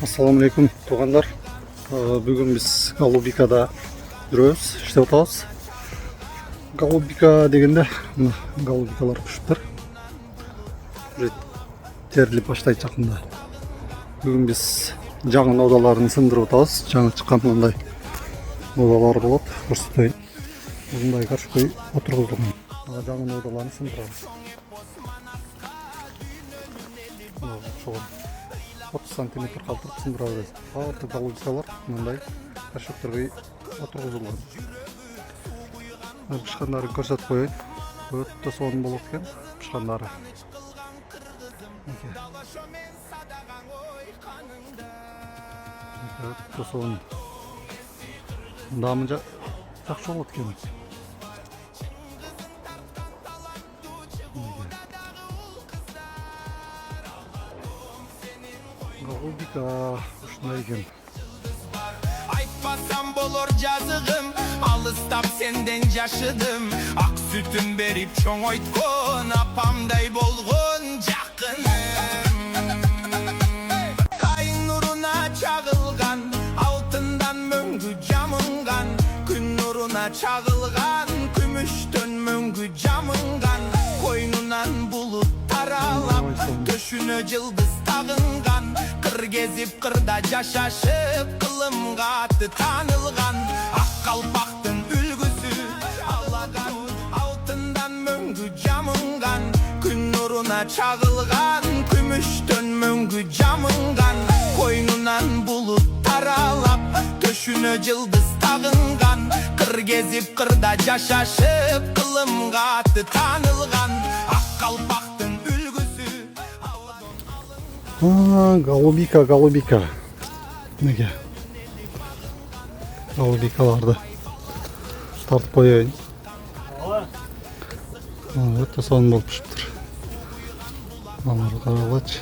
Assalamu alaikum туғандар. Бүгін біз голубикада жүрөбүз, иштеп атабыз. Голубика дегенде голубикалар ұшып тұр. Терилип баштайт жакында. Бүгін біз жаңы одаларын сындырып атабыз. Жаңы чыккан мындай одалар болот. Көрсөтөйүн. Мындай каршыбай отургузулган. Жаңы одаларын сындырабыз. 30 сантиметр калтырып сындырабыз. Баардык голубикалар мындай каршөктөргө отургузулган. Пышкандарын көрсөтүп коеюн. Өтө сонун болот экен пышкандары. Өтө сонун. Дамы жакшы болот экен. Голубика ушундай экен. Айтпасам болор жазыгым, алыстап сенден жашыдым. Ак сүтүн берип чоңойткон, апамдай болгон жакыным. Кайын нуруна чагылган, алтындан мөңгү жамынган. Күн нуруна чагылган, күмүштөн мөңгү жамынган. Койнунан булут таралап, төшүнө жылдыз тагынган. Кыр кезип кырда жашашып, кылымга аты таанылган. Ак калпактын үлгүсү алаган, алтындан мөңгү жамынган. Күн нуруна чагылган, күмүштөн мөңгү жамынган. Койнунан булут таралап, төшүнө жылдыз тагынган. Кыр кезип кырда жашашып, кылымга аты таанылган. Ак калпактын үлгүсү Голубика. Неге? Голубикаларды тартып коеюн. Өтө сонун болуп чыктыр. Аларды карагылачы.